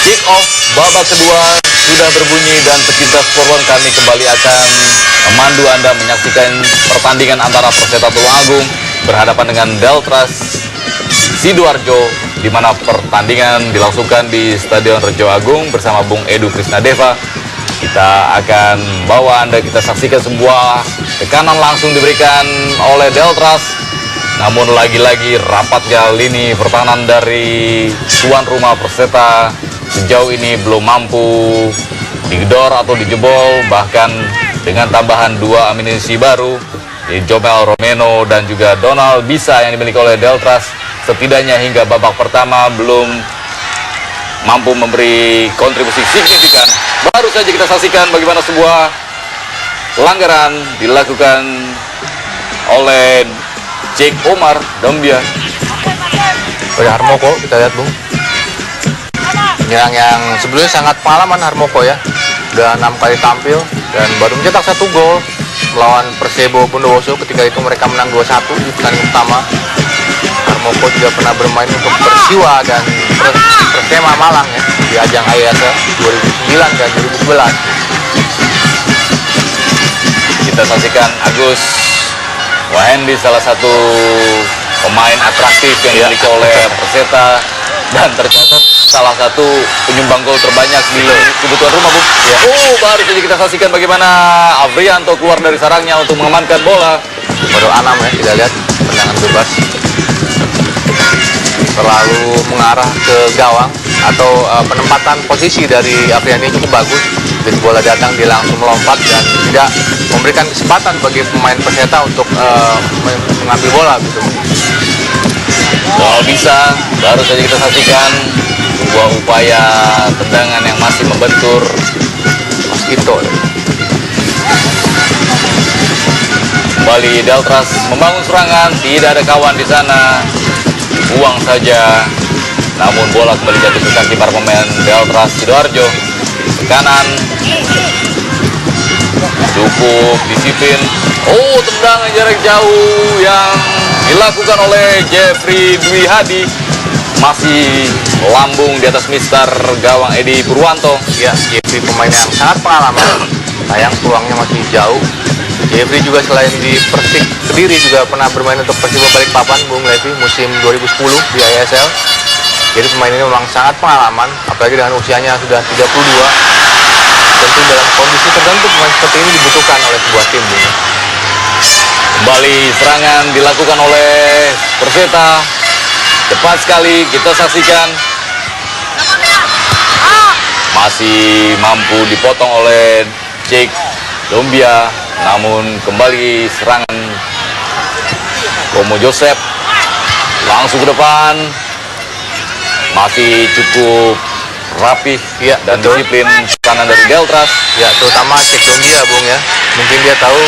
Kick off babak kedua sudah berbunyi dan pecinta Sport One kami kembali akan memandu Anda menyaksikan pertandingan antara Perseta Tulungagung berhadapan dengan Deltras Sidoarjo, di mana pertandingan dilangsungkan di Stadion Rejo Agung bersama Bung Edu Krisnadeva. Kita akan bawa Anda, kita saksikan sebuah tekanan langsung diberikan oleh Deltras. Namun lagi-lagi rapatnya lini pertahanan dari tuan rumah Perseta sejauh ini belum mampu digedor atau dijebol, bahkan dengan tambahan dua amunisi baru di Jomel Romeno dan juga Donald Bisa yang dimiliki oleh Deltras, setidaknya hingga babak pertama belum mampu memberi kontribusi signifikan. Baru saja kita saksikan bagaimana sebuah pelanggaran dilakukan oleh Cek Omar Dombia. Oleh Harmoko, kita lihat Bung, penyerang yang sebelumnya sangat pengalaman Harmoko ya, udah 6 kali tampil dan baru mencetak 1 gol melawan Persebo Bondowoso. Ketika itu mereka menang 2-1 di pertandingan pertama. Harmoko juga pernah bermain untuk Persiwa dan Persema Malang ya, di ajang ISL 2009 dan 2011. Kita saksikan Agus Wahendi, salah satu pemain atraktif yang dimiliki oleh Perseta dan tercatat salah satu penyumbang gol terbanyak di kebutuhan rumah, Bu. Ya. Baru saja kita saksikan bagaimana Afrianto keluar dari sarangnya untuk mengamankan bola. Baru Anam ya, kita lihat tendangan bebas terlalu mengarah ke gawang, atau penempatan posisi dari Afriani cukup bagus. Jadi bola datang, dia langsung melompat dan tidak memberikan kesempatan bagi pemain Perseta untuk mengambil bola gitu. Gol Bisa, baru saja kita saksikan sebuah upaya tendangan yang masih membentur Mosquito. Kembali Deltras membangun serangan, tidak ada kawan di sana, buang saja. Namun bola kembali jatuh ke kaki para pemain Deltras Sidoarjo. Tekanan cukup disiplin. Tendangan jarak jauh yang dilakukan oleh Jeffrey Dwi Hadi masih lambung di atas mister gawang Edi Purwanto. Ya, Jeffrey pemain yang sangat pengalaman. Sayang peluangnya masih jauh. Jeffrey juga selain di Persik Kediri juga pernah bermain untuk Persiba Balikpapan, Bung Levi, musim 2010 di ISL. Jadi pemain ini memang sangat pengalaman, apalagi dengan usianya sudah 32. Tentu dalam kondisi tertentu pemain seperti ini dibutuhkan oleh sebuah tim, Bung. Kembali serangan dilakukan oleh Perseta. Cepat sekali kita saksikan. Masih mampu dipotong oleh Cek Dombia. Namun kembali serangan Romo Joseph langsung ke depan. Masih cukup rapih ya, dan disiplin kanan dari Deltras. Ya, terutama Cek Dombia, Bung ya. Mungkin dia tahu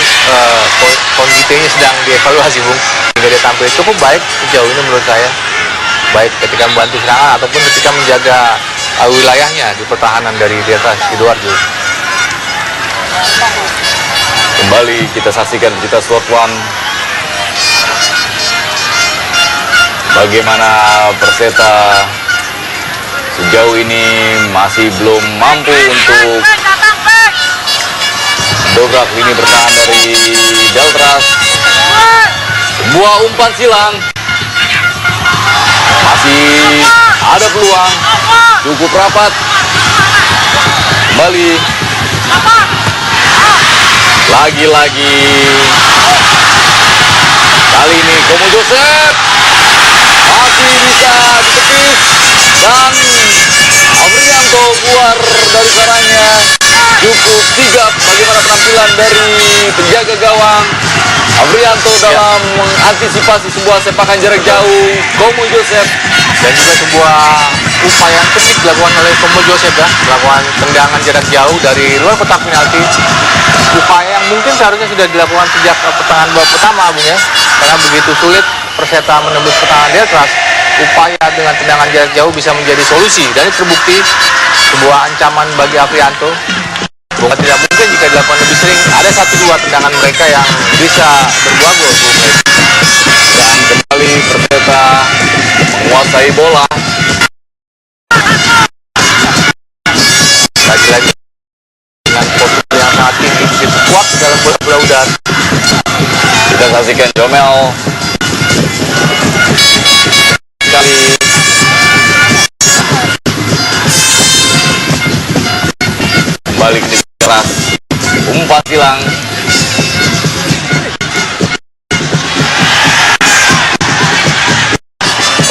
kondisinya sedang dievaluasi, Bung. Hingga dia tampil cukup baik sejauh ini menurut saya. Baik ketika membantu serangan ataupun ketika menjaga wilayahnya di pertahanan dari Deltras Sidoarjo. Kembali kita saksikan kita Sport One bagaimana Perseta sejauh ini masih belum mampu untuk mendobrak lini bertahan dari Deltras. Sebuah umpan silang, masih ada peluang, cukup rapat. Kembali lagi-lagi, kali ini Komo Joseph masih bisa ditepis dan Afrianto keluar dari sarangnya. Cukup sigap bagaimana penampilan dari penjaga gawang Afrianto dalam mengantisipasi sebuah sepakan jarak jauh Komo Joseph, dan juga sebuah upaya yang teknik dilakukan oleh Komo Joseph ya, melakukan tendangan jarak jauh dari luar kotak penalti. Upaya yang mungkin seharusnya sudah dilakukan sejak pertengahan babak pertama, Bung ya, karena begitu sulit Perseta menembus pertahanan Deltras. Upaya dengan tendangan jarak jauh bisa menjadi solusi, dan itu terbukti sebuah ancaman bagi Afrianto. Bukan tidak mungkin jika dilakukan lebih sering, ada 1-2 tendangan mereka yang bisa berbuah gol, Bung. Dan kembali Perseta menguasai bola. saksikan Jomel kali balik di keras, umpan silang.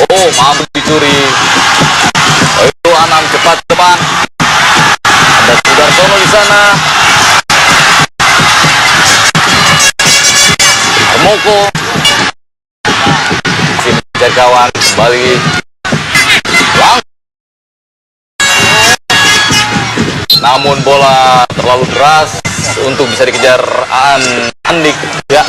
Oh, mampu dicuri. Itu Anam cepat depan. Ada Sudarsono di sana. Armoko masih mengejar kawan, kembali namun bola terlalu deras untuk bisa dikejar Andik. Ya.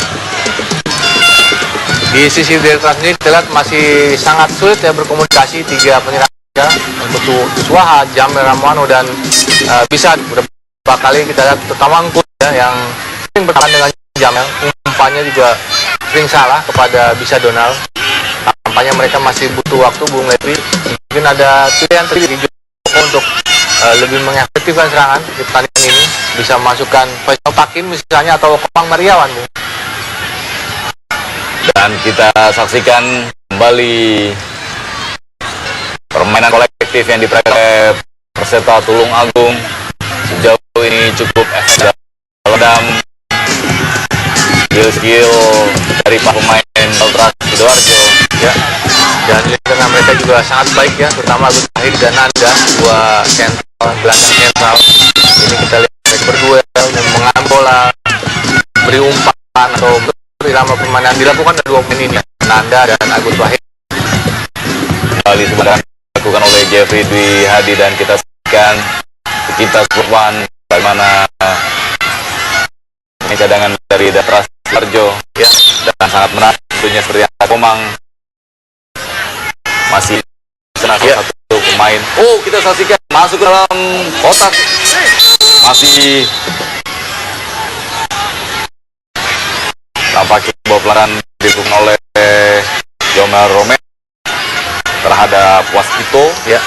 Di sisi Deltras ini kita lihat masih sangat sulit ya berkomunikasi tiga penyerang ya, untuk Suaha, Jamel Ramwano dan bisa beberapa kali kita lihat terutama Angkut ya, yang sering bertahan dengan Jamel, umpannya juga sering salah kepada Bisa Donald. Tampaknya mereka masih butuh waktu, Bung Levi. Mungkin ada pilihan terjadi di Joko untuk lebih mengefektifkan serangan di pertandingan ini, bisa masukkan Faisal Takim misalnya atau Komang Mariawan, Bung. Dan kita saksikan kembali permainan kolektif yang diperagakan oleh Perseta Tulung Agung. Sejauh ini cukup efektif dalam skill dari para pemain Deltras Sidoarjo ya. Dan di tengah mereka juga sangat baik ya, terutama Agus Tahir dan Nanda, dua sentral, gelandang sentral. Ini kita lihat mereka berdua mengambil bola, beri umpan atau irama permainan dilakukan oleh dua pemain ini, Nanda dan Agus Wahid. Kali sebenarnya dilakukan oleh Jeffrey Dwi Hadi, dan kita saksikan kita Kurban bagaimana cadangan dari Deltras Sidoarjo ya, dan sangat menarik tentunya seperti yang Komang masih salah satu pemain. Oh, kita saksikan masuk ke dalam kotak, masih tampaknya sebuah pelanggaran dilakukan oleh Jomel Romeo terhadap Waskito ya.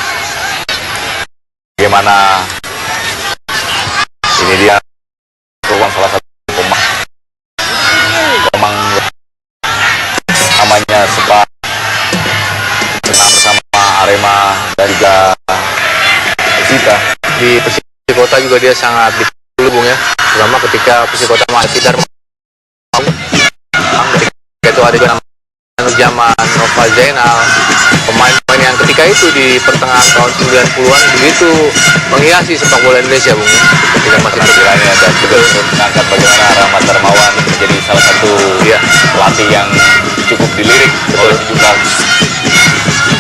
Bagaimana ini dia peluang salah satu pemain Komang namanya sempat pernah bersama Arema dan juga Persita. Di Persikota juga dia sangat dulu, Bung ya, terutama ketika Persikota masih sekitar ketika itu ada juga zaman Nova Zainal, pemain-pemain yang ketika itu di pertengahan tahun 90-an begitu menghiasi sepak bola Indonesia, Bung, ketika masih penampilannya, dan juga mengangkat bagaimana Rahmat Darmawan menjadi salah satu pelatih yang cukup dilirik oleh sejumlah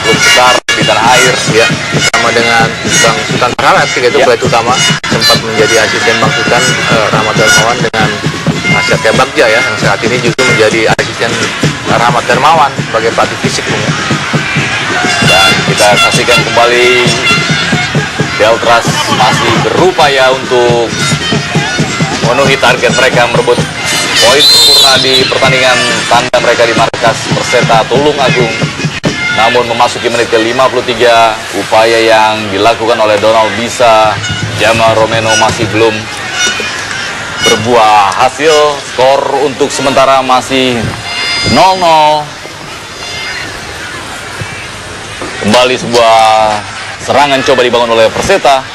klub besar di tanah air ya, sama dengan Bang Sultan Paralat ketika itu pelatih utama, sempat menjadi asisten Bang Sultan Rahmat Darmawan dengan Satya Bagja ya, yang saat ini justru menjadi asisten Rahmat Darmawan sebagai pelatih fisik, Bung. Dan kita saksikan kembali Deltras masih berupaya untuk memenuhi target mereka, merebut poin sempurna di pertandingan tanda mereka di markas Perseta Tulung Agung. Namun memasuki menit ke-53, upaya yang dilakukan oleh Donald Bisa, Jamal Romeno masih belum berbuah hasil. Skor untuk sementara masih 0-0. Kembali sebuah serangan coba dibangun oleh Perseta.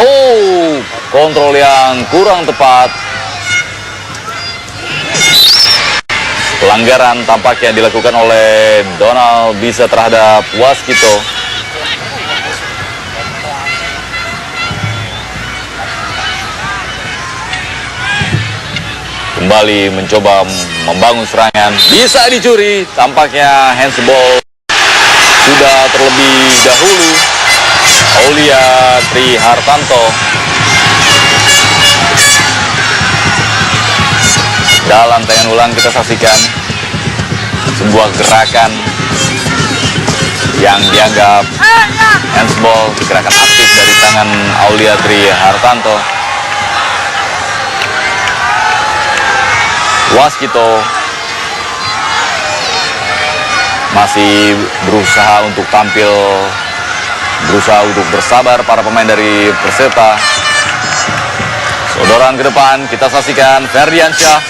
Oh, kontrol yang kurang tepat. Pelanggaran tampaknya dilakukan oleh Donald Bisa terhadap Waskito. Kembali mencoba membangun serangan, bisa dicuri. Tampaknya handsball sudah terlebih dahulu. Aulia Tri Hartanto. Dalam tayangan ulang kita saksikan sebuah gerakan yang dianggap handsball, gerakan aktif dari tangan Aulia Tri Hartanto. Waskito masih berusaha untuk tampil, berusaha untuk bersabar para pemain dari Perseta. Sodoran ke depan kita saksikan Ferdiansyah.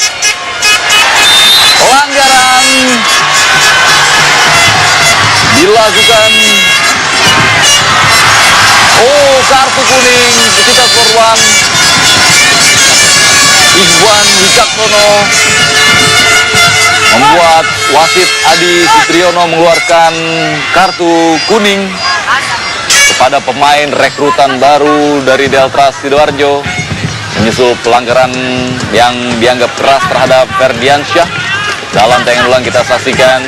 Pelanggaran dilakukan. Oh, kartu kuning ketika korban Ikhwan Wicaksono membuat wasit Adi Fitriono mengeluarkan kartu kuning kepada pemain rekrutan baru dari Deltras Sidoarjo, menyusul pelanggaran yang dianggap keras terhadap Ferdiansyah. Dalam tayangan ulang kita saksikan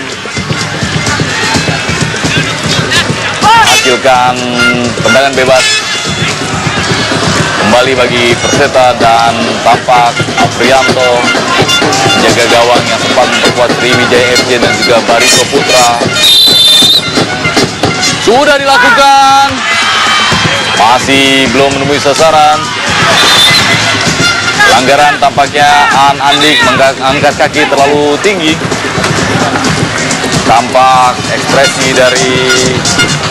hasilkan tendangan bebas kembali bagi Perseta, dan tampak Afrianto menjaga gawang yang sempat memperkuat Sriwijaya FC dan juga Barito Putra. Sudah dilakukan, masih belum menemui sasaran. Pelanggaran tampaknya Aan Andik mengangkat kaki terlalu tinggi. Tampak ekspresi dari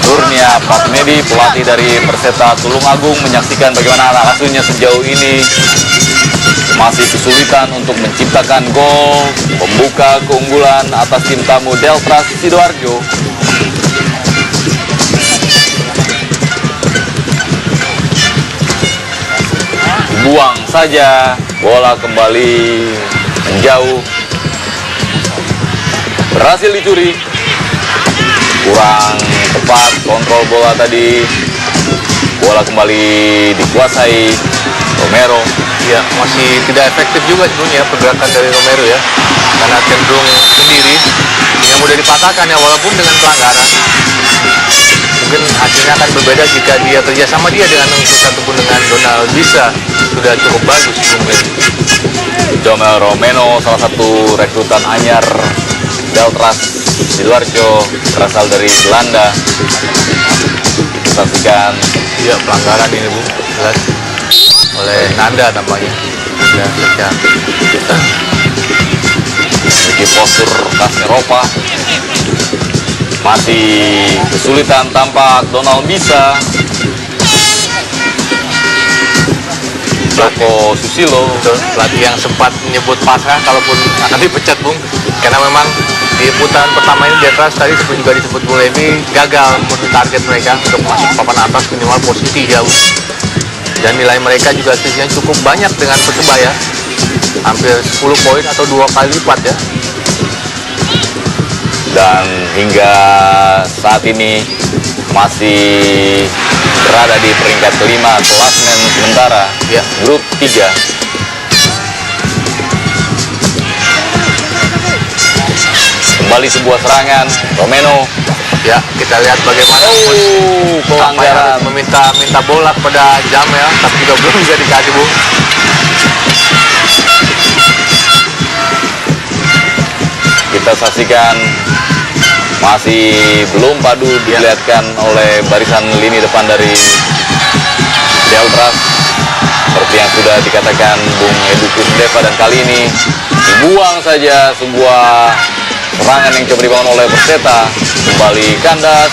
Nurnia Patmedi, pelatih dari Perseta Tulungagung, menyaksikan bagaimana anak asuhnya sejauh ini masih kesulitan untuk menciptakan gol pembuka keunggulan atas tim tamu Deltras Sidoarjo. Buang saja, bola kembali menjauh. Berhasil dicuri. Kurang tepat kontrol bola tadi. Bola kembali dikuasai Romero. Ya, masih tidak efektif juga sebenarnya pergerakan dari Romero ya, karena cenderung sendiri, yang mudah dipatahkan ya, walaupun dengan pelanggaran. Mungkin hasilnya akan berbeda jika dia kerjasama dia dengan Nungkus ataupun dengan Donald Bisa sudah cukup bagus mungkin. Domel Romero, salah satu rekrutan anyar Deltras Sidoarjo, berasal dari Belanda. Saksikan Ya, pelanggaran ini Bu, jelas oleh Nanda tampaknya. Ya, memiliki postur khas Eropa. Masih kesulitan tampak Donald Bisa. Joko Susilo, pelatih yang sempat menyebut pasrah kalaupun akan dipecat Bung, karena memang di putaran pertama ini Deltras tadi juga disebut Bung Levi gagal menuju target mereka untuk masuk papan atas minimal posisi 3 Bung. Dan nilai mereka juga selisihnya cukup banyak dengan Persebaya, hampir 10 poin atau 2 kali lipat ya. dan hingga saat ini masih berada di peringkat kelima klasemen sementara Ya. grup 3. Kembali sebuah serangan Romero. Ya, kita lihat bagaimana Pelanggaran. meminta bola kepada Jamel, tapi juga belum bisa dikasih Bung. Kita saksikan masih belum padu dilihatkan oleh barisan lini depan dari Deltras, seperti yang sudah dikatakan Bung Edu Kusdeva, dan kali ini dibuang saja sebuah serangan yang coba dibangun oleh Perseta. Kembali kandas,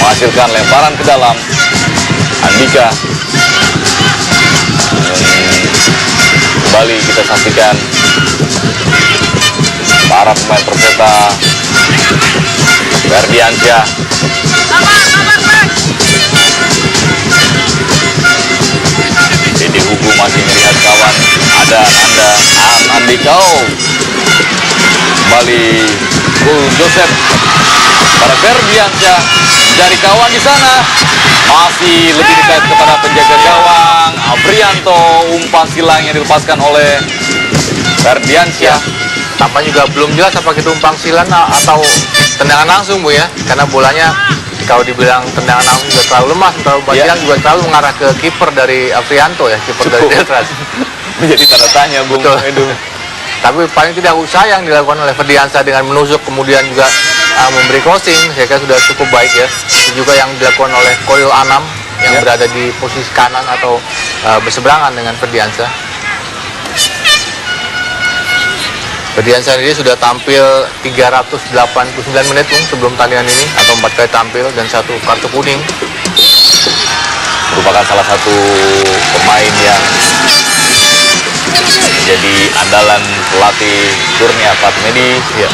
menghasilkan lemparan ke dalam. Andika. Kembali kita saksikan para pemain Perseta. Ferdiansyah. Dede Hugo masih melihat kawan. Ada Nanda. Andika. Kembali Joseph. Para Ferdiansyah dari kawan di sana. Masih lebih dekat kepada penjaga gawang Afrianto. Umpan silang yang dilepaskan oleh Ferdiansyah. Tampak juga belum jelas apakah itu umpan silang atau tendangan langsung Bu ya, karena bolanya kalau dibilang tendangan langsung juga terlalu lemah, sementara umpan silang juga terlalu mengarah ke kiper dari Afrianto ya, kiper dari Deltras. Menjadi tanda tanya Bung Edu. Tapi paling tidak usaha yang dilakukan oleh Ferdiansyah dengan menusuk kemudian juga memberi crossing, saya kira sudah cukup baik ya. Itu juga yang dilakukan oleh Koil Anam yang berada di posisi kanan atau berseberangan dengan Ferdiansyah. Ferdiansyah sendiri sudah tampil 389 menit sebelum tandingan ini, atau 4 kali tampil dan 1 kartu kuning. Merupakan salah satu pemain yang menjadi andalan pelatih Kurnia Fatmedi. Ya.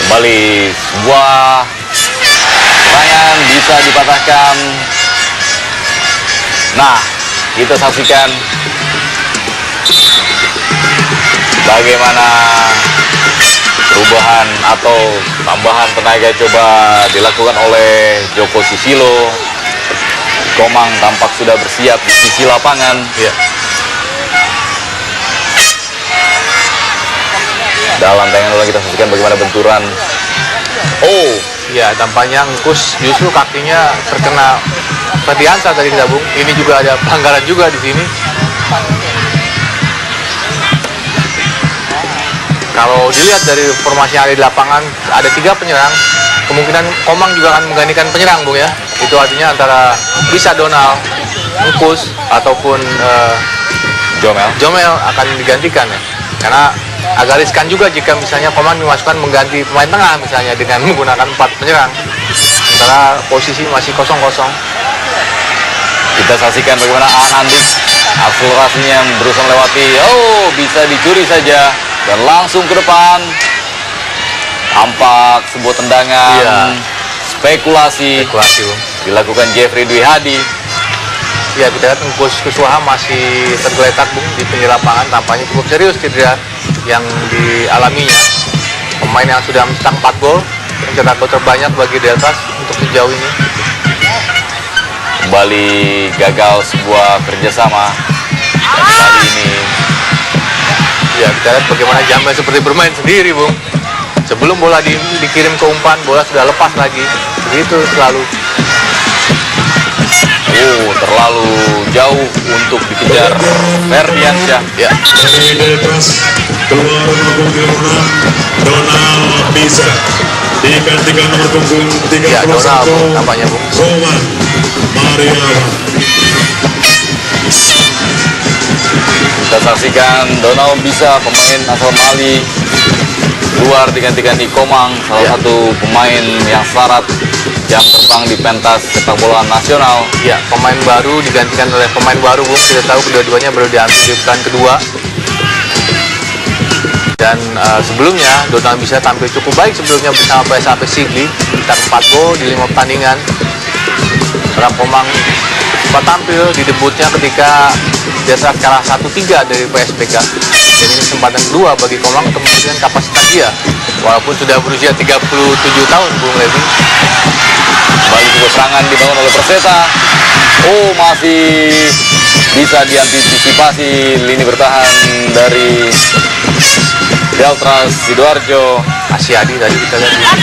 Kembali sebuah serangan bisa dipatahkan. Nah, kita saksikan bagaimana perubahan atau tambahan tenaga coba dilakukan oleh Joko Susilo. Komang tampak sudah bersiap di sisi lapangan. Ya. Dalam tayangan kita saksikan bagaimana benturan. Oh, Ya, tampaknya Engkus justru kakinya terkena Ferdiansyah tadi kita, Bung. Ini juga ada pelanggaran juga di sini. Kalau dilihat dari formasi yang ada di lapangan, ada 3 penyerang. Kemungkinan Komang juga akan menggantikan penyerang, Bung ya. Itu artinya antara bisa Donald, Engkus ataupun Jomel akan digantikan ya. Karena agak riskan juga jika misalnya Komang dimasukkan mengganti pemain tengah misalnya dengan menggunakan 4 penyerang. Sementara posisi masih kosong-kosong. kita saksikan bagaimana Anandik akselerasinya berusaha melewati. Oh, bisa dicuri saja dan langsung ke depan. Tampak sebuah tendangan. Iya. Spekulasi Bung. dilakukan Jeffrey Dwi Hadi. Ya, kita lihat Engkus Kuswaha masih tergeletak, Bung, di pinggir lapangan. Tampaknya cukup serius cedera yang dialaminya. Pemain yang sudah mencetak 4 gol, mencetak gol terbanyak bagi Deltas untuk sejauh ini. Kembali gagal sebuah kerjasama. Dan kali ini Ya, kita lihat bagaimana Jamel seperti bermain sendiri, Bung. Sebelum bola dikirim ke umpan, bola sudah lepas lagi. Begitu selalu. terlalu jauh untuk dikejar Ferdiansyah. Ya. Dari Deltas keluar nomor punggung 6 Donald bisa digantikan nomor punggung 31 Ya, Donald nampaknya, Bung. Roman Mariawan. Kita saksikan Donald bisa, pemain asal Mali, keluar digantikan di Komang, salah satu pemain yang syarat jam terbang di pentas sepak bola nasional. Ya, pemain baru digantikan oleh pemain baru, Bung. Kita tahu kedua-duanya baru diambil di pekan kedua. Dan sebelumnya Donald bisa tampil cukup baik sebelumnya bersama PSAP Sigli, mencetak 4 gol di 5 pertandingan. Orang Komang sempat tampil di debutnya ketika dia saat kalah 1-3 dari PSBK. Dan ini kesempatan kedua bagi Komang untuk menunjukkan kapasitas dia, walaupun sudah berusia 37 tahun, Bung Levi. Kembali sebuah serangan dibangun oleh Perseta. Oh, masih bisa diantisipasi lini bertahan dari Deltras Sidoarjo. Asyadi tadi kita lihat.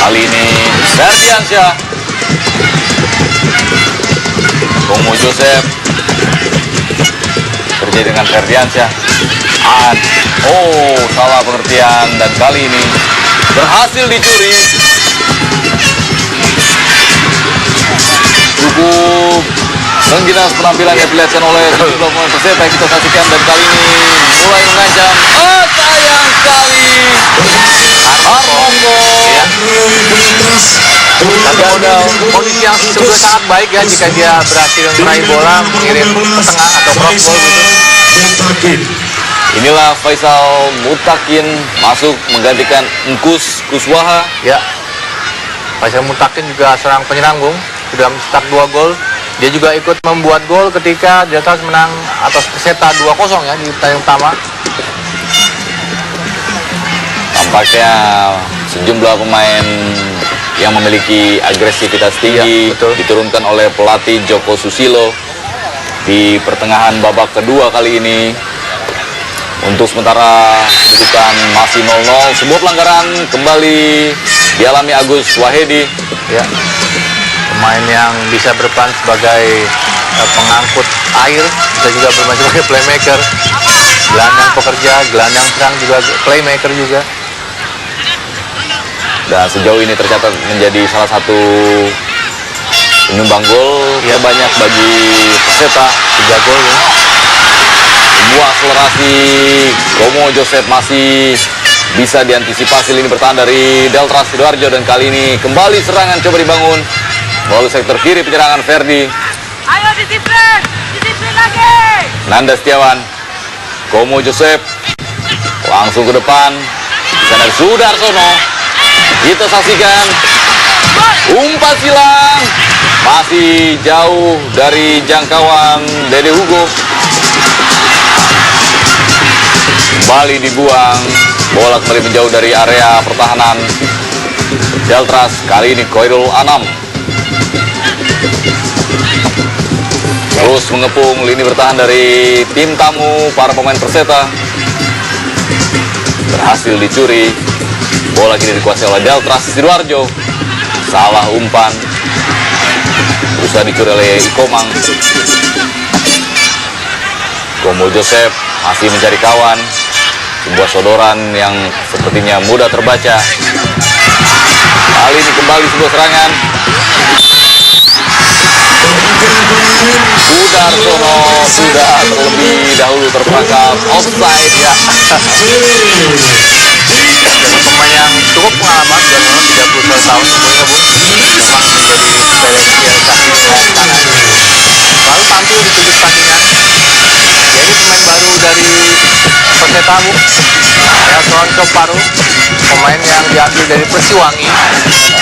Kali ini Ferdiansyah, Komo Joseph terjadi dengan Ferdiansyah. Oh, salah pengertian, dan kali ini berhasil dicuri. Cukup mengginas penampilan yang diperlihatkan oleh sejumlah pemain Perseta. Kita saksikan, dan kali ini mulai mengancam. Sayang sekali, Armando. Ya. Tapi ada kondisi yang sebetulnya sangat baik ya jika dia berhasil meraih bola, mengirim ke tengah atau cross ball gitu. Inilah Faisal Mutakin masuk menggantikan Engkus Kuswaha. Ya, Faisal Mutakin juga serang penyerang, Bung. Sudah mencetak 2 gol. Dia juga ikut membuat gol ketika Deltas menang atas Perseta 2-0 ya di pertandingan pertama. Tampaknya sejumlah pemain yang memiliki agresivitas tinggi Ya, betul. diturunkan oleh pelatih Joko Susilo di pertengahan babak kedua kali ini. Untuk sementara kedudukan masih 0-0. Sebuah pelanggaran kembali dialami Agus Wahedi. Ya, pemain yang bisa berperan sebagai pengangkut air, bisa juga bermain sebagai playmaker, gelandang pekerja, gelandang serang juga, playmaker juga. Dan sejauh ini tercatat menjadi salah satu penyumbang gol terbanyak bagi Perseta, 3 gol ya. Sebuah akselerasi Komo Joseph masih bisa diantisipasi lini bertahan dari Deltras Sidoarjo, dan kali ini kembali serangan coba dibangun melalui sektor kiri penyerangan Ferdi. Disiplin! Disiplin lagi! Nanda Setiawan, Komo Joseph, langsung ke depan. Di sana Sudarsono. Kita saksikan umpan silang, masih jauh dari jangkauan Dede Hugo. Kembali dibuang, bola kembali menjauh dari area pertahanan Deltras. Kali ini Koirul Anam terus mengepung lini bertahan dari tim tamu. Para pemain Perseta berhasil dicuri. Bola kini dikuasai oleh Deltras. Sidoarjo salah umpan, berusaha dicuri oleh Ikomang. Komo Joseph masih mencari kawan. Sebuah sodoran yang sepertinya mudah terbaca. Kali ini kembali sebuah serangan. Sudarsono sudah terlebih dahulu terperangkap offside ya. Dengan pemain yang cukup pengalaman, dan memang 31 tahun umurnya Bung, memang menjadi seleksi yang kanan. Lalu tampil di sudut tandingan. Jadi pemain baru dari Perseta Bung, Nelson Coparu, pemain yang diambil dari Persiwangi.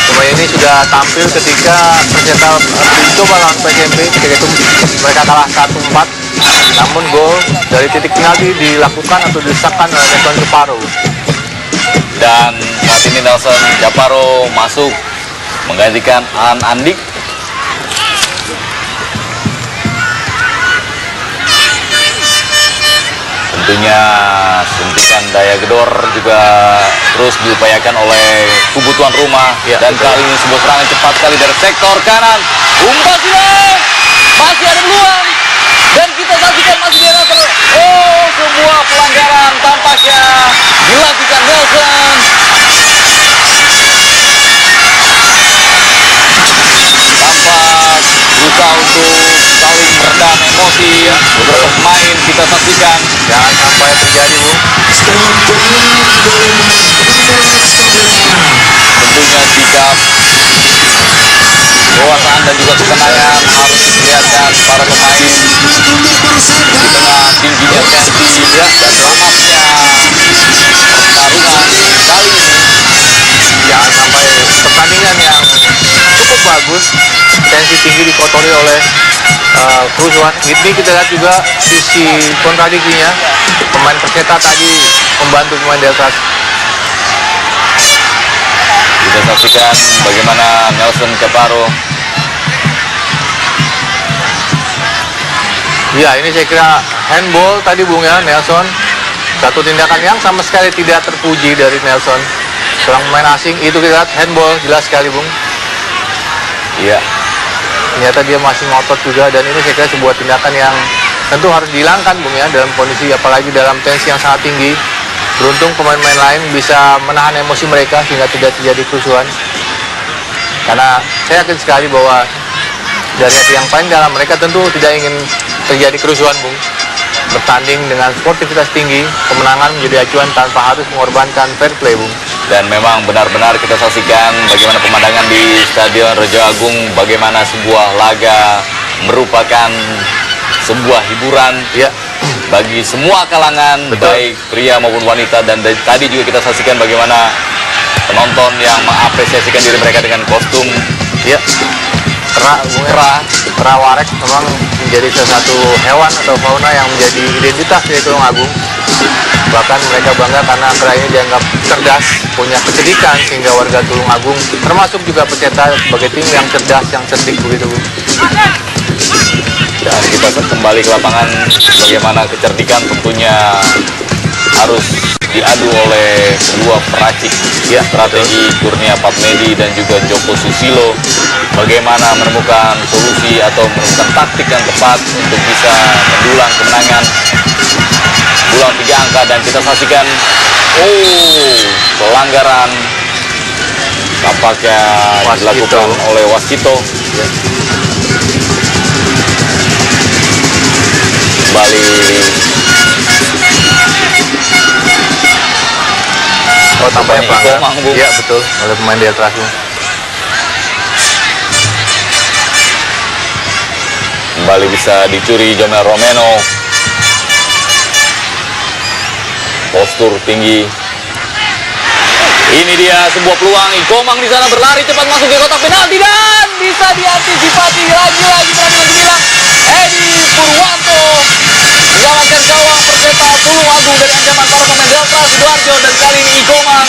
Pemain ini sudah tampil ketika Perseta mencoba lawan PSMP, ketika itu mereka kalah 1-4. Namun gol dari titik penalti dilakukan atau disahkan oleh Nelson Coparu. Dan saat ini Nelson Caparo masuk menggantikan An Andik. Tentunya suntikan daya gedor juga terus diupayakan oleh kebutuhan rumah. Ya, Dan betul. kali ini sebuah serangan cepat sekali dari sektor kanan. Umpan silang, masih ada peluang. Dan kita saksikan masih di atas. Oh, sebuah pelanggaran tampaknya dilakukan Nelson. Tampak berusaha untuk saling meredam emosi beberapa pemain. Kita saksikan. Jangan sampai terjadi Bung. Tentunya sikap kewasaan dan juga ketenangan harus diperlihatkan para pemain di tengah tingginya tensi dan panasnya pertarungan kali ini. Jangan sampai pertandingan yang cukup bagus, tensi tinggi dikotori oleh kerusuhan. Ini kita lihat juga sisi kontradiksinya. Pemain Perseta tadi membantu pemain Deltras. Kita saksikan bagaimana Nelson Caparo. Ya, ini saya kira handball tadi Bung ya, Nelson. Satu tindakan yang sama sekali tidak terpuji dari Nelson. Seorang pemain asing itu kita lihat handball jelas sekali Bung. Iya, Ternyata dia masih ngotot juga, dan ini saya kira sebuah tindakan yang tentu harus dihilangkan Bung ya, dalam kondisi apalagi dalam tensi yang sangat tinggi. Beruntung pemain-pemain lain bisa menahan emosi mereka sehingga tidak terjadi kerusuhan. Karena saya yakin sekali bahwa dari hati yang paling dalam mereka tentu tidak ingin terjadi kerusuhan Bung. Bertanding dengan sportivitas tinggi, kemenangan menjadi acuan tanpa harus mengorbankan fair play Bung. dan memang benar-benar kita saksikan bagaimana pemandangan di Stadion Raja Agung, bagaimana sebuah laga merupakan sebuah hiburan Ya, bagi semua kalangan, Betul. baik pria maupun wanita. Dan tadi juga kita saksikan bagaimana penonton yang mengapresiasikan diri mereka dengan kostum ya. Kera warek memang menjadi salah satu hewan atau fauna yang menjadi identitas dari Tulung Agung. Bahkan mereka bangga karena kera ini dianggap cerdas, punya kecerdikan, sehingga warga Tulung Agung termasuk juga Perseta sebagai tim yang cerdas, yang cerdik begitu Bu. dan kita kembali ke lapangan. Bagaimana kecerdikan tentunya harus diadu oleh kedua peracik ya, strategi Kurnia Patmedi dan juga Joko Susilo. Bagaimana menemukan solusi atau menemukan taktik yang tepat untuk bisa mendulang kemenangan ulang 3 angka. Dan kita saksikan pelanggaran tampaknya Waskito. dilakukan oleh Waskito. Ya. Kembali Oh, tampaknya pelanggaran. Ikomang, Bu. Iya betul, oleh pemain Deltras Bu. Kembali bisa dicuri Jomel Romeno. Postur tinggi. Ini dia sebuah peluang. Ikomang di sana berlari cepat masuk ke kotak penalti dan bisa diantisipasi lagi-lagi berani bilang Edi Purwanto menyelamatkan gawang Perseta Tulungagung dari ancaman para pemain Delta Sidoarjo, dan kali ini Ikomang.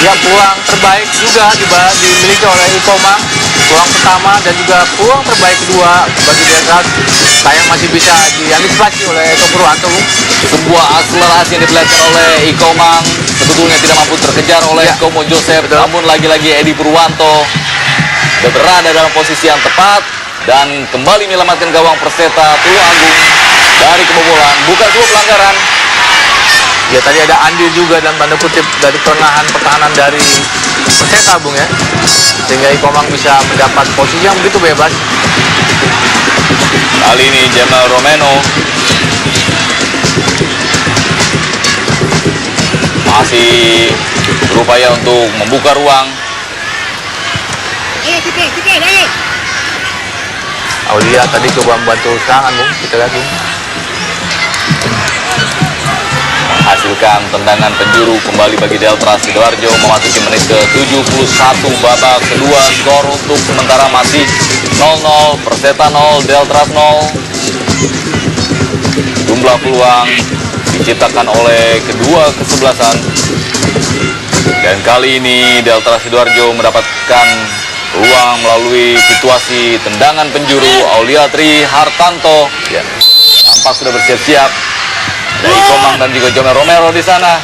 Ya, peluang terbaik juga dimiliki oleh Ikomang. Peluang pertama dan juga peluang terbaik kedua bagi Delta. Sayang masih bisa diantisipasi oleh Eko Purwanto. Sebuah akselerasi yang diperlihatkan oleh Ikomang sebetulnya tidak mampu terkejar oleh Komo Joseph. Betul. Namun lagi-lagi Edi Purwanto berada dalam posisi yang tepat dan kembali menyelamatkan gawang Perseta Tulungagung dari kebobolan. Bukan sebuah pelanggaran. Ya, tadi ada andil juga dalam tanda kutip dari kerenahan pertahanan dari Perseta, Bung, ya. Sehingga Ikomang bisa mendapat posisi yang begitu bebas. Kali ini Jomel Romeno masih berupaya untuk membuka ruang. Aulia tadi coba membantu serangan, Bung. Kita lihat, Bung. Menghasilkan tendangan penjuru kembali bagi Delta Sidoarjo memasuki menit ke-71 babak kedua. Skor untuk sementara masih 0-0, Perseta 0, Delta 0. Jumlah peluang diciptakan oleh kedua kesebelasan. Dan kali ini Delta Sidoarjo mendapatkan peluang melalui situasi tendangan penjuru. Aulia Tri Hartanto ya, tampak sudah bersiap-siap. Ada Ikomang dan juga Jomel Romero di sana.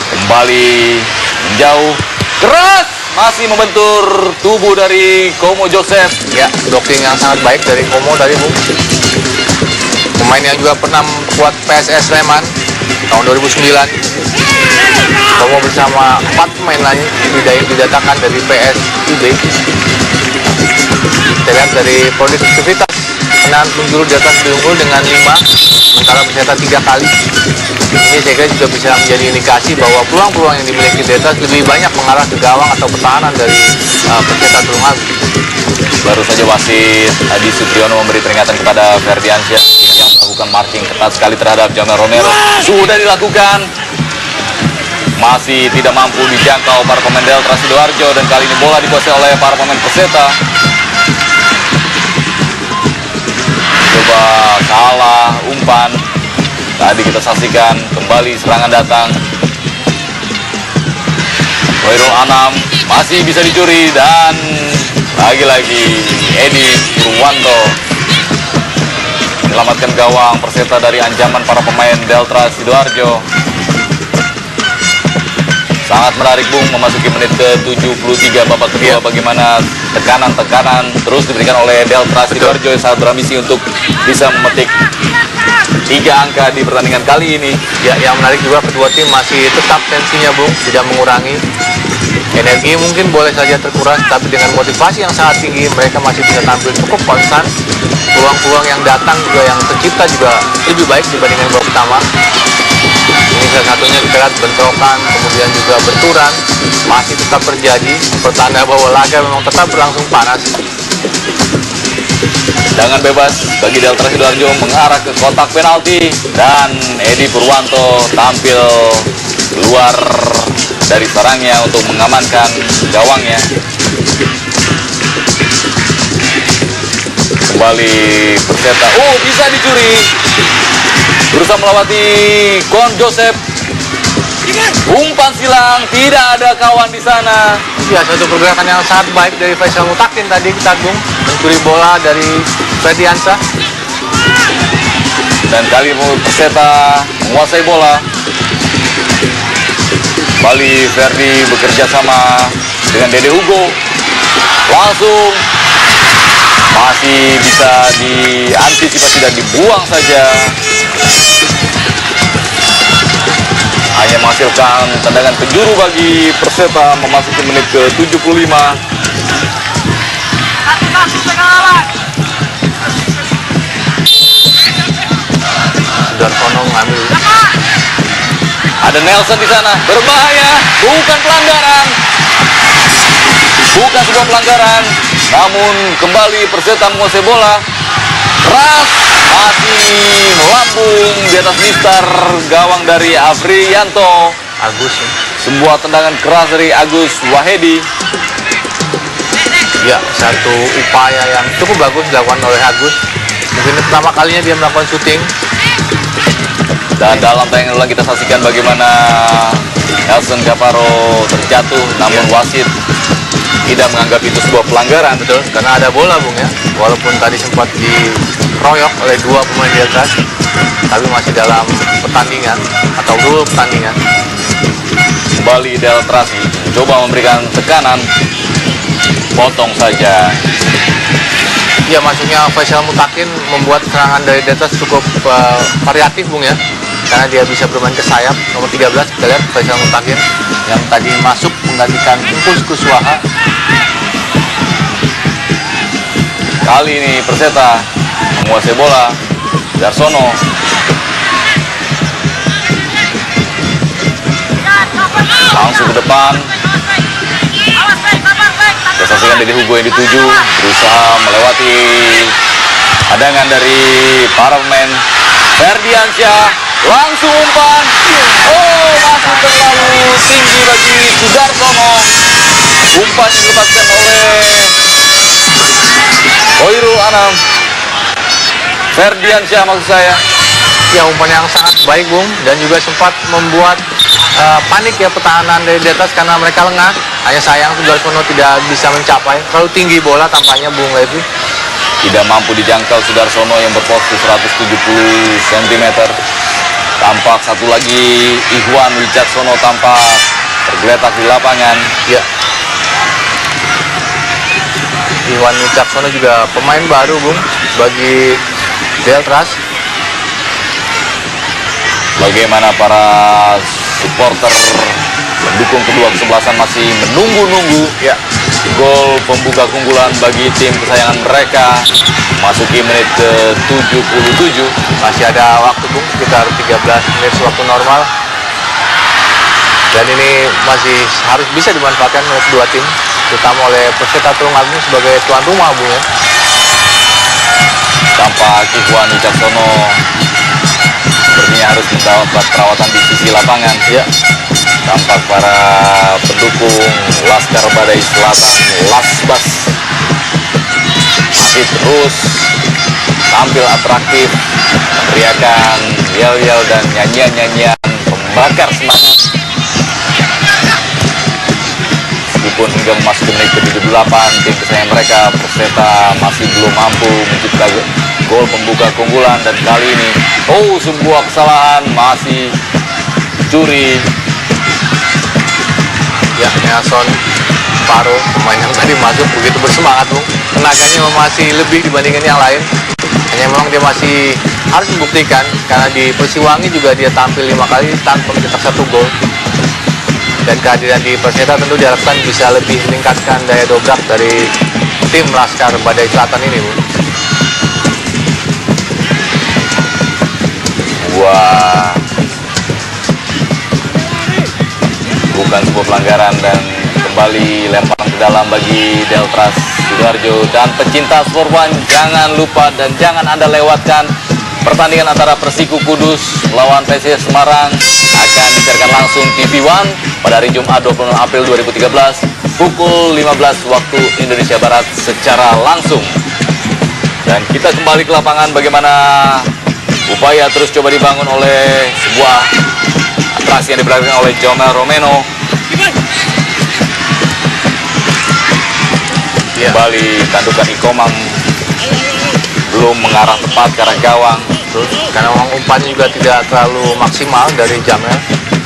Kembali menjauh, keras, masih membentur tubuh dari Komo Joseph. Ya, blocking yang sangat baik dari Komo tadi, Bung. Pemain yang juga pernah buat PSS Sleman tahun 2009. Komo bersama 4 pemain lain didatangkan dari PSIB. Kita lihat dari produktivitas tendangan penjuru di atas diunggul dengan 5, sementara Perseta 3 kali. Ini saya kira juga bisa menjadi indikasi bahwa peluang-peluang yang dimiliki Delta lebih banyak mengarah ke gawang atau pertahanan dari Perseta Tulungagung. Baru saja wasit Adi Supriyono memberi peringatan kepada Ferdiansyah yang melakukan marking ketat sekali terhadap Jomel Romero. Sudah dilakukan, masih tidak mampu dijangkau para pemain Delta Sidoarjo, dan kali ini bola dikuasai oleh para pemain Perseta. Coba salah umpan. Tadi kita saksikan kembali serangan datang. Khairul Anam masih bisa dicuri dan lagi-lagi Edi Purwanto menyelamatkan gawang Perseta dari ancaman para pemain Delta Sidoarjo. Sangat menarik, Bung, memasuki menit ke-73 babak kedua. Bagaimana tekanan-tekanan terus diberikan oleh Delta Sidoarjo yang sangat berambisi untuk bisa memetik 3 angka di pertandingan kali ini. Ya, yang menarik juga kedua tim masih tetap tensinya, Bung, tidak mengurangi. Energi mungkin boleh saja terkuras, tapi dengan motivasi yang sangat tinggi mereka masih bisa tampil cukup konstan. Peluang-peluang yang datang juga, yang tercipta juga lebih baik dibandingkan babak pertama. Ini salah satunya kita lihat bentrokan, kemudian juga benturan masih tetap terjadi, pertanda bahwa laga memang tetap berlangsung panas. Tendangan bebas bagi Delta Sidoarjo mengarah ke kotak penalti, dan Edi Purwanto tampil keluar dari sarangnya untuk mengamankan gawangnya. Kembali Perseta, bisa dicuri. Berusaha melewati Komo Joseph. Umpan silang, tidak ada kawan di sana. Ya, satu pergerakan yang sangat baik dari Faisal Mutakin tadi, kita Bung, mencuri bola dari Ferdiansyah. Dan kali ini Perseta menguasai bola. Kembali Ferdi bekerja sama dengan Dede Hugo. Langsung masih bisa diantisipasi dan dibuang saja. Hanya menghasilkan tendangan penjuru bagi Perseta memasuki menit ke-75. Darsono mengambil. Ada Nelson di sana, berbahaya, bukan pelanggaran. Bukan sebuah pelanggaran. namun kembali Perseta menguasai bola. Ras masih melambung di atas mistar gawang dari Afrianto. Agus ya. Sebuah tendangan keras dari Agus Wahedi. Ya, satu upaya yang cukup bagus dilakukan oleh Agus. Mungkin pertama kalinya dia melakukan syuting. Dan dalam tayangan ulang kita saksikan bagaimana Nelson Caparo terjatuh, namun wasit tidak menganggap itu sebuah pelanggaran. Betul, karena ada bola Bung ya. Walaupun tadi sempat dikeroyok oleh dua pemain Deltras, tapi masih dalam pertandingan atau rule pertandingan. Kembali Deltras coba memberikan tekanan, potong saja. Ya, masuknya Faisal Mutakin membuat serangan dari Deltras cukup variatif Bung ya. Karena dia bisa bermain ke sayap, nomor 13 kita lihat Faisal Mutakin yang tadi masuk menggantikan Impuls Kuswaha. Kali ini Perseta menguasai bola. Darsono langsung ke depan. Kita saksikan dari Hugo yang dituju, berusaha melewati hadangan dari para pemain. Ferdiansyah langsung umpan. Oh, masih terlalu tinggi bagi Sudarsono. Umpan yang dilepaskan oleh Hoirul Anam. Ferdiansyah maksud saya. Ya, umpan yang sangat baik Bung, dan juga sempat membuat panik ya pertahanan dari Deltras karena mereka lengah. Hanya sayang Sudarsono tidak bisa mencapai, terlalu tinggi bola tampaknya Bung Levi. Tidak mampu dijangkau Sudarsono yang berposisi 170 cm. Tampak satu lagi Ikhwan Wicaksono tampak tergeletak di lapangan. Ya. Ikhwan Wicaksono juga pemain baru Bung bagi Deltras. Bagaimana para supporter pendukung kedua kesebelasan masih menunggu-nunggu Ya. gol pembuka keunggulan bagi tim kesayangan mereka. Masuki menit ke-77. Masih ada waktu Bung, sekitar 13 menit waktu normal. Dan ini masih harus bisa dimanfaatkan oleh kedua tim, terutama oleh Perseta Tulungagung sebagai tuan rumah Bung ya. Tampak Ikhwan Wicaksono sepertinya harus mendapat perawatan di sisi lapangan. Ya. Tampak para pendukung Laskar Badai Selatan Lasbas masih terus tampil atraktif, teriakan yel-yel dan nyanyian-nyanyian pembakar semangat. Meskipun hingga memasuki menit ke-78, tim kesayangan mereka Perseta masih belum mampu menciptakan gol pembuka keunggulan, dan kali ini sebuah kesalahan, masih curi. Ya, Nelson Paro, pemain yang tadi masuk begitu bersemangat Bung. Tenaganya masih lebih dibandingkan yang lain. Hanya memang dia masih harus membuktikan, karena di Persiwangi juga dia tampil 5 kali tanpa mencetak 1 gol. Dan kehadiran di Perseta tentu diharapkan bisa lebih meningkatkan daya dobrak dari tim Laskar Badai Selatan ini Bung. Wah, bukan sebuah pelanggaran, dan kembali lemparan ke dalam bagi Deltras Sidoarjo. Dan pecinta Sport One, jangan lupa dan jangan Anda lewatkan pertandingan antara Persiku Kudus melawan PSIS Semarang. Akan disiarkan langsung TV One pada hari Jumat 26 April 2013 pukul 15 waktu Indonesia Barat secara langsung. Dan kita kembali ke lapangan, bagaimana upaya terus coba dibangun oleh sebuah atraksi yang diperhatikan oleh Jomel Romeno. Kembali tandukan Ikomang belum mengarah tepat ke arah gawang. Terus, karena memang umpannya juga tidak terlalu maksimal dari Jamel.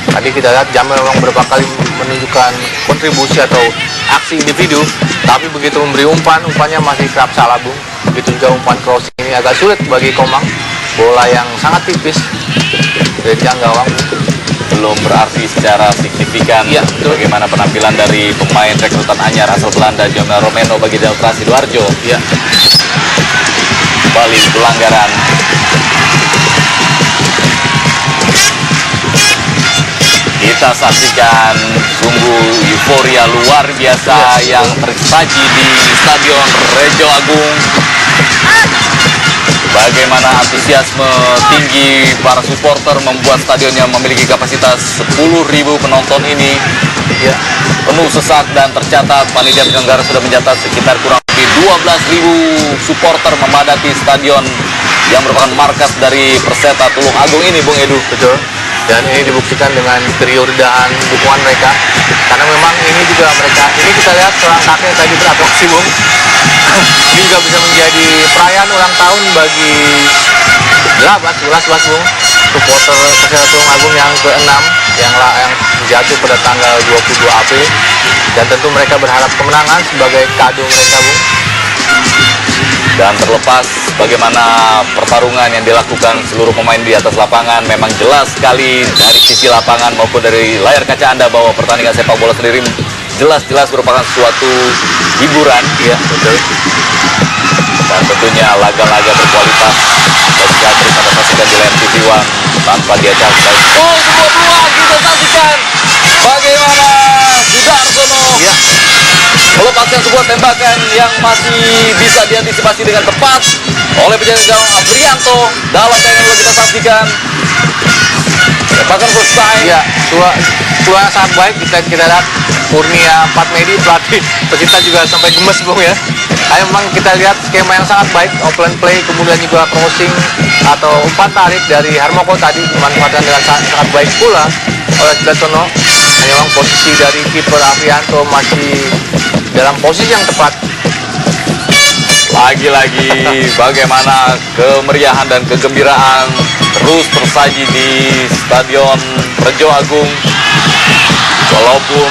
Tadi kita lihat Jamel memang beberapa kali menunjukkan kontribusi atau aksi individu, tapi begitu memberi umpannya masih kerap salah Bung. Begitu juga umpan crossing ini agak sulit bagi Komang. Bola yang sangat tipis dari tiang gawang. Belum berarti secara signifikan. Ya, bagaimana penampilan dari pemain rekrutan anyar asal Belanda Jomel Romeno bagi Deltras Sidoarjo. Ya. Kembali pelanggaran. Kita kita saksikan sungguh euforia luar biasa yang tersaji di Stadion Rejo Agung. Bagaimana antusiasme tinggi para supporter membuat stadion yang memiliki kapasitas 10.000 penonton ini penuh sesak, dan tercatat panitia penyelenggara sudah mencatat sekitar kurang lebih 12.000 supporter memadati stadion yang merupakan markas dari Perseta Tulung Agung ini, Bung Edu. Betul. Dan ini dibuktikan dengan keriudahan dukungan mereka, karena memang ini juga mereka, ini kita lihat seorang kakek yang tadi beratraksi, Bung. Ini juga bisa menjadi perayaan ulang tahun bagi 11, Bung, supporter Perseta Tulung Agung yang ke-6 yang jatuh pada tanggal 22 April, dan tentu mereka berharap kemenangan sebagai kado mereka, Bung. Dan terlepas bagaimana pertarungan yang dilakukan seluruh pemain di atas lapangan, memang jelas sekali dari sisi lapangan maupun dari layar kaca Anda bahwa pertandingan sepak bola sendiri jelas-jelas merupakan suatu hiburan, ya, betul. Dan tentunya laga-laga berkualitas bisa terus Anda saksikan di layar TV One tanpa diacak. Oh, sebuah peluang kita saksikan bagaimana Sudarsono melepaskan sebuah tembakan yang masih bisa diantisipasi dengan tepat oleh penjaga gawang Aprianto. Dalam tayangan kita saksikan tembakan selesai. Ya, peluang sangat baik. Kita lihat Kurnia Patmedi, pelatih pecinta juga sampai gemes, Bung, ya. Memang kita lihat skema yang sangat baik, open play, kemudian juga crossing atau umpan tarik dari Harmoko tadi dimanfaatkan dengan sangat baik pula oleh Sudarsono. Hanya memang posisi dari kiper Aprianto masih dalam posisi yang tepat. Lagi-lagi bagaimana kemeriahan dan kegembiraan terus tersaji di Stadion Rejo Agung. Walaupun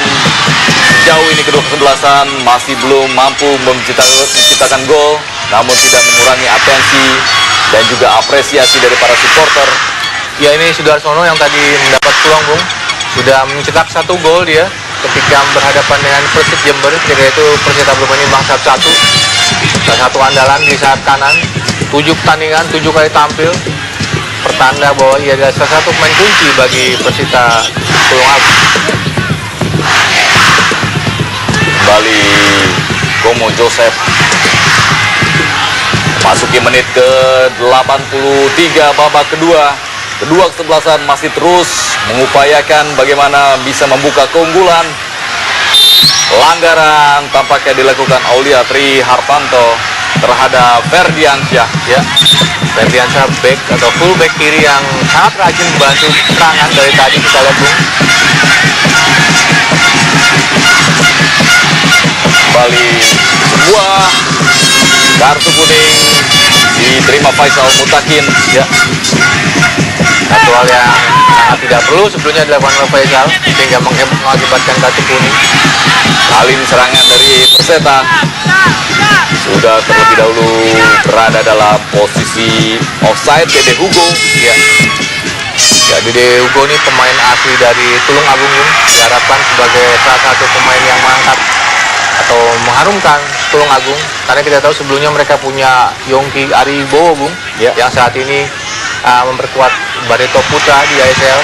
jauh ini kedua kesebelasan masih belum mampu menciptakan gol, namun tidak mengurangi atensi dan juga apresiasi dari para supporter. Ya, ini Sudarsono yang tadi mendapat peluang, Bung. Sudah mencetak 1 gol dia ketika berhadapan dengan Persib Jember. Ketika itu Persita belum menyimbang 1-1. Salah satu andalan di sayap kanan. 7 pertandingan, 7 kali tampil. Pertanda bahwa ia adalah salah satu pemain kunci bagi Persita Tulung Agung. Kembali Gomo Joseph masuki menit ke-83 babak kedua. Kedua kesebelasan masih terus mengupayakan bagaimana bisa membuka keunggulan. Pelanggaran tampaknya dilakukan Aulia Tri Hartanto terhadap Ferdiansyah, ya. Ferdiansyah back atau full back kiri yang sangat rajin membantu serangan dari tadi kita lihat, Bung. Kembali sebuah kartu kuning diterima Faisal Mutakin, ya. Satu hal yang sangat tidak perlu sebelumnya dilakukan oleh Faisal sehingga mengakibatkan kartu kuning. Kali ini serangan dari Perseta sudah terlebih dahulu berada dalam posisi offside. Dede Hugo, Ya, Dede Hugo ini pemain asli dari Tulung Agung, diharapkan sebagai salah satu pemain yang mengangkat atau mengharumkan Tulung Agung, karena kita tahu sebelumnya mereka punya Yongki Aribowo, Bung, yang saat ini memperkuat Barito Putra di ASL.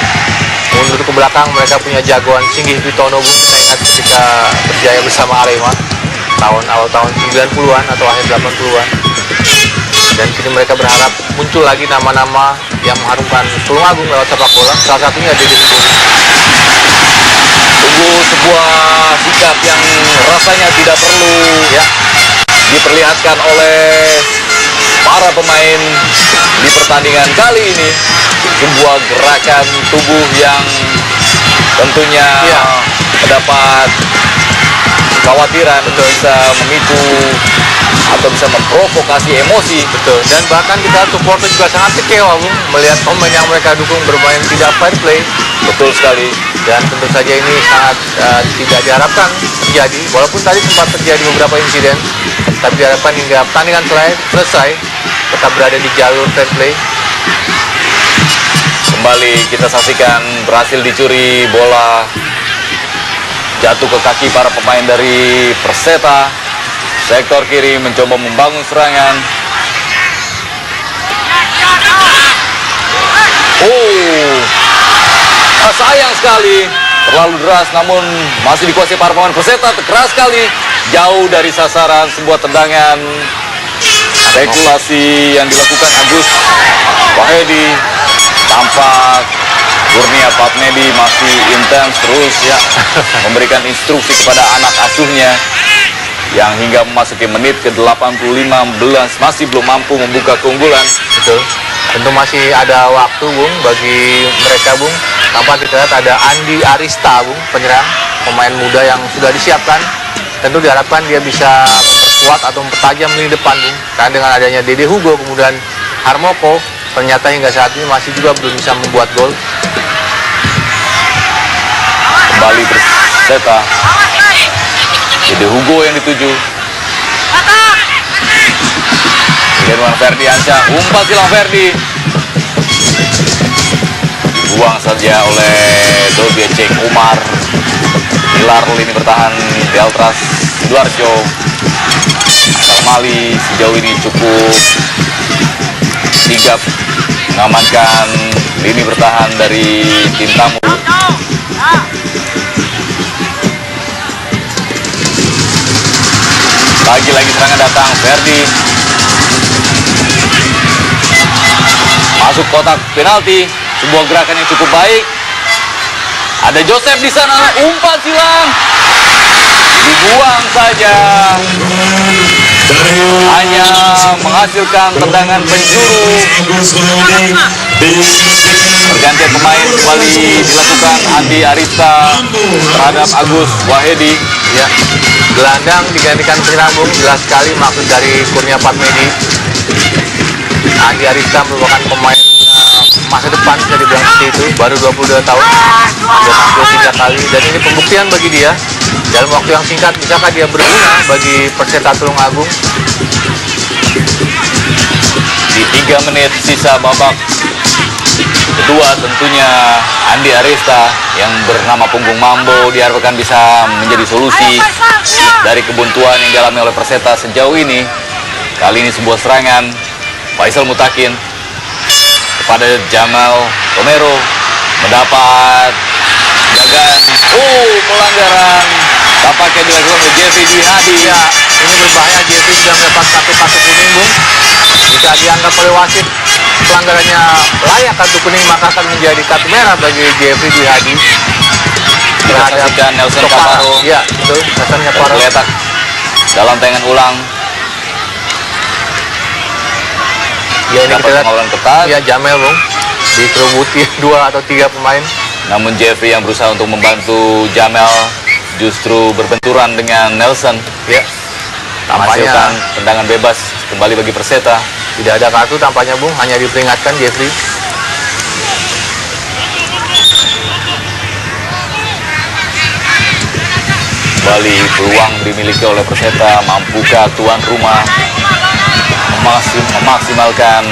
Mundur ke belakang mereka punya jagoan Singgih Pitono, Bung. Kita ingat ketika berjaya bersama Arema awal tahun 90-an atau akhir 80-an. Dan kini mereka berharap muncul lagi nama-nama yang mengharumkan Tulung Agung lewat sepak bola. Salah satunya Dede Hugo. tunggu sebuah sikap yang rasanya tidak perlu, ya, diperlihatkan oleh para pemain di pertandingan kali ini. Sebuah gerakan tubuh yang tentunya mendapat kekhawatiran, bisa memicu atau bisa memprovokasi emosi. Betul. Dan bahkan kita supporter juga sangat kecewa, Bung, melihat pemain yang mereka dukung bermain tidak fair play. Betul sekali. Dan tentu saja ini sangat tidak diharapkan terjadi. Walaupun tadi sempat terjadi beberapa insiden, tapi diharapkan hingga pertandingan selesai tetap berada di jalur fair play. Kembali kita saksikan berhasil dicuri bola, jatuh ke kaki para pemain dari Perseta. Sektor kiri mencoba membangun serangan. Sayang sekali terlalu deras, namun masih dikuasai para pemain Perseta. Keras sekali, jauh dari sasaran. Sebuah tendangan spekulasi yang dilakukan Agus Wahyudi. Tampak Kurnia Patmedi masih intens terus ya memberikan instruksi kepada anak asuhnya yang hingga memasuki menit ke-85 masih belum mampu membuka keunggulan. Betul. Tentu masih ada waktu, Bung, bagi mereka, Bung. Tanpa kita lihat ada Andi Arista, Bung, penyerang, pemain muda yang sudah disiapkan. Tentu diharapkan dia bisa memperkuat atau mempertajam lini depan, Bung. Karena dengan adanya Dede Hugo, kemudian Harmoko, ternyata hingga saat ini masih juga belum bisa membuat gol. Kembali Perseta. Dede Hugo yang dituju. Irwan Ferdiansyah, umpan silang Ferdi. Dibuang saja oleh Dobie Ceng Umar. Pilar lini bertahan Deltras Sidoarjo. Asal Mali sejauh ini cukup sigap mengamankan lini bertahan dari tim tamu. Lagi-lagi serangan datang, Ferdi masuk kotak penalti, sebuah gerakan yang cukup baik. Ada Joseph di sana, umpan silang, dibuang saja. Hanya menghasilkan tendangan penjuru. Pergantian pemain kembali dilakukan Andi Arista terhadap Agus Wahyudi. Ya, gelandang digantikan penyerang, Bung. Jelas sekali maksud dari Kurnia Patmedi. Andi Arista merupakan pemain masa depan, bisa dibilang seperti itu. Baru 22 tahun, sudah tampil 3 kali. Dan ini pembuktian bagi dia. Dalam waktu yang singkat, bisakah dia berguna bagi Perseta Tulungagung? Di 3 menit sisa babak kedua, tentunya Andi Arista yang bernama punggung Mambo diharapkan bisa menjadi solusi dari kebuntuan yang dialami oleh Perseta sejauh ini. Kali ini sebuah serangan Faisal Mutakin kepada Jamal Romero, mendapat jagaan. Pelanggaran tampaknya dilakukan oleh Jeffrey Dwi Hadi. Ya, ini berbahaya. Jeffrey sudah mendapat kartu kuning, Bung. Jika dianggap oleh wasit pelanggarannya layak kartu kuning, maka akan menjadi kartu merah bagi Jeffrey Dwi Hadi terhadap Nelson Caparo. Ya, betul. Nelson Caparo tergeletak dalam tayangan ulang. Ya, ini kita lihat pengawalan ketat. Ya, Jamel, Bung, dikerubuti 2 atau 3 pemain. Namun Jeffrey yang berusaha untuk membantu Jamel justru berbenturan dengan Nelson. Ya, Menghasilkan tampaknya tendangan bebas kembali bagi Perseta. tidak ada kartu tampaknya, Bung, hanya diperingatkan Jeffrey. Kembali peluang dimiliki oleh Perseta. Mampukah tuan rumah memaksimalkan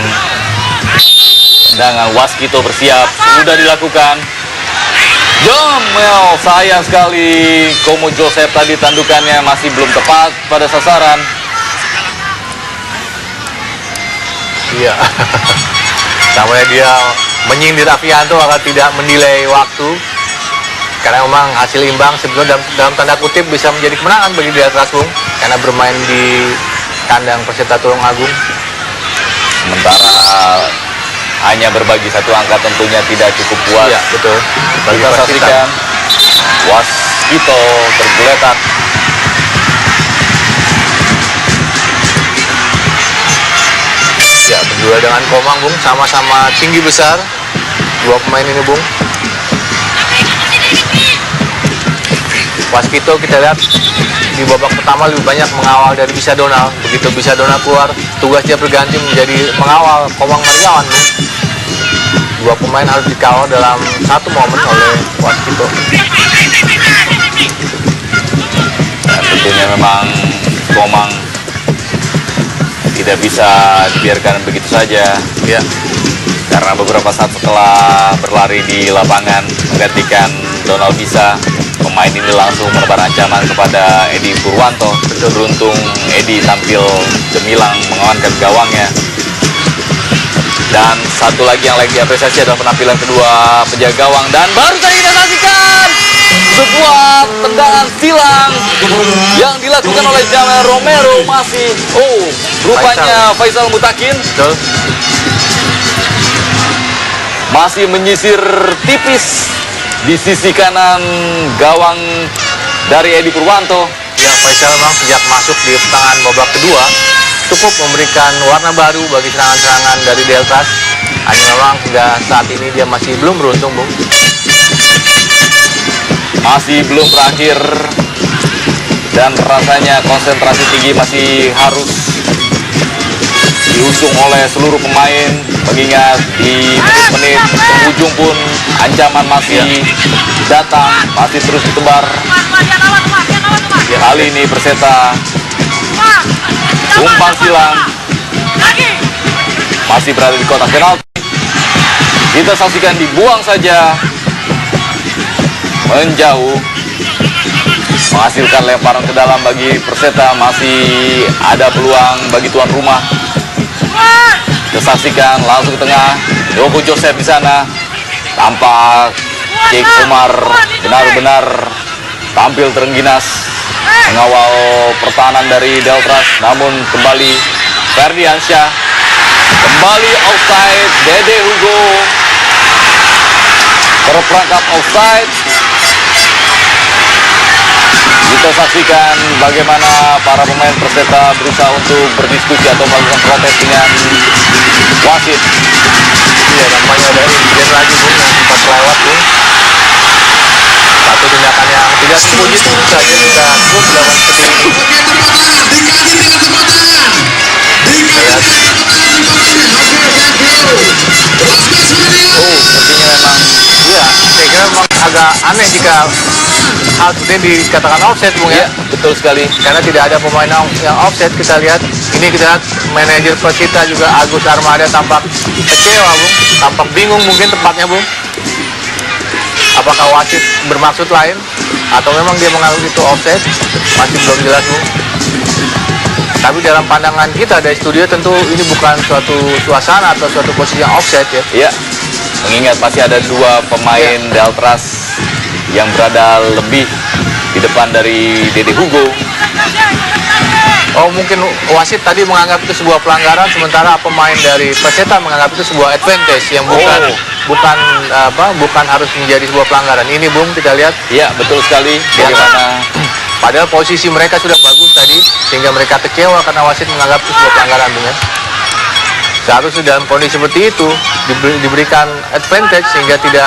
tendangan? Waskito bersiap, sudah dilakukan. Jamel, sayang sekali Komo Joseph tadi tandukannya masih belum tepat pada sasaran. Iya. Namanya dia menyindir Afianto agar tidak menilai waktu. Karena memang hasil imbang sebetulnya dalam tanda kutip bisa menjadi kemenangan bagi Deltras, Bung, karena bermain di kandang Perseta Tulungagung. Sementara hanya berbagi 1 angka tentunya tidak cukup puas. Iya, betul. Bagi Kita Persita. saksikan Waskito tergeletak. Ya, berdua dengan Komang, Bung, sama-sama tinggi besar. 2 pemain ini, Bung. Waskito kita lihat di babak pertama lebih banyak mengawal dari Bisa Donald. Begitu Bisa Donald keluar, tugas dia berganti menjadi mengawal Komang Mariawan, Bung. 2 pemain harus dikawal dalam 1 momen oleh Waskito. Dan tentunya memang Komang tidak bisa dibiarkan begitu saja. Ya, Karena beberapa saat setelah berlari di lapangan menggantikan Donald Bisa, pemain ini langsung menebar ancaman kepada Edi Purwanto. Beruntung Edi tampil gemilang mengamankan gawangnya. Dan satu lagi yang lagi diapresiasi adalah penampilan kedua penjaga gawang. Dan baru saja kita saksikan sebuah tendangan silang yang dilakukan oleh Jamel Romero masih rupanya Faisal Mutakin Betul. masih menyisir tipis di sisi kanan gawang dari Edi Purwanto. Ya, Faisal memang sejak masuk di pertengahan babak kedua cukup memberikan warna baru bagi serangan-serangan dari Deltras. Hanya memang hingga saat ini dia masih belum beruntung, Bung. Masih belum berakhir dan rasanya konsentrasi tinggi masih harus diusung oleh seluruh pemain, mengingat di menit-menit penghujung pun ancaman masih datang, masih terus ditebar. Kali ini Perseta umpan silang masih berada di kotak penalti. Kita saksikan dibuang saja menjauh, menghasilkan lemparan ke dalam bagi Perseta. Masih ada peluang bagi tuan rumah. Kita saksikan langsung ke tengah, Joko Joseph di sana. Tampak Cik Umar benar-benar tampil terengginas mengawal pertahanan dari Deltras. Namun kembali Ferdiansyah, kembali offside. Dede Hugo terperangkap offside. Kita saksikan bagaimana para pemain Perseta berusaha untuk berdiskusi atau melakukan protes dengan wasit. Iya, nampaknya ada insiden lagi, Bung, yang sempat lewat, Bung. Satu tindakan yang tidak terpuji tentu saja jika klub melakukan seperti ini. Sepertinya memang Iya, saya kira memang agak aneh jika hal seperti ini dikatakan offset, Bung, ya. betul sekali. Karena tidak ada pemain yang offset. Kita lihat, ini kita lihat manajer Persita juga Agus Armada tampak kecewa, Bung. Tampak bingung mungkin tepatnya, Bung. Apakah wasit bermaksud lain atau memang dia menganggap itu offset? Masih belum jelas, Bung. Tapi dalam pandangan kita dari studio tentu ini bukan suatu suasana atau suatu posisi yang offset, ya. Iya, mengingat masih ada dua pemain Deltras yang berada lebih di depan dari Dede Hugo. Oh, mungkin wasit tadi menganggap itu sebuah pelanggaran, sementara pemain dari Perseta menganggap itu sebuah advantage yang bukan harus menjadi sebuah pelanggaran. Ini, Bung, kita lihat. Iya, betul sekali. Bagaimana Padahal posisi mereka sudah bagus tadi, sehingga mereka kecewa karena wasit menganggap itu sebuah pelanggaran, Bung, ya. Seharusnya dalam kondisi seperti itu diberikan advantage sehingga tidak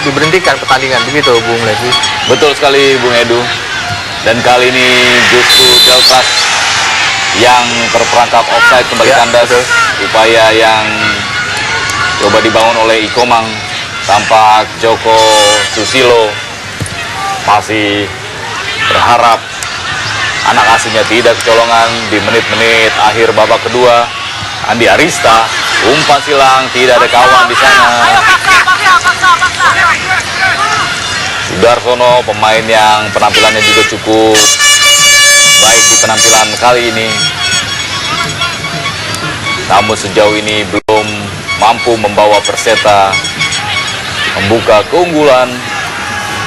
diberhentikan pertandingan, begitu, Bung Leslie. betul sekali, Bung Edu. Dan kali ini justru Deltras yang terperangkap offside kembali Ya, kandas. betul. Upaya yang coba dibangun oleh Ikomang. Tampak Joko Susilo masih berharap anak asuhnya tidak kecolongan di menit-menit akhir babak kedua. Andi Arista, umpan silang, tidak ada kawan di sana. Sudarsono, pemain yang penampilannya juga cukup baik di penampilan kali ini, namun sejauh ini belum mampu membawa Perseta membuka keunggulan.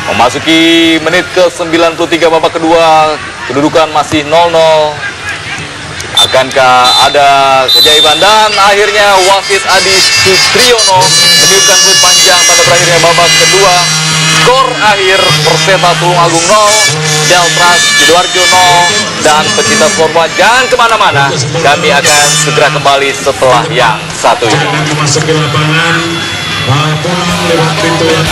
Memasuki menit ke-93 babak kedua, kedudukan masih 0-0. Akankah ada keajaiban? Dan akhirnya wasit Adi Sutriyono meniupkan peluit panjang tanda berakhirnya babak kedua. Skor akhir Perseta Tulungagung 0, Deltras Sidoarjo 0, dan pecinta Sportma jangan kemana-mana. Kami akan segera kembali setelah yang satu ini. Memasuki lapangan, pulang lewat pintu yang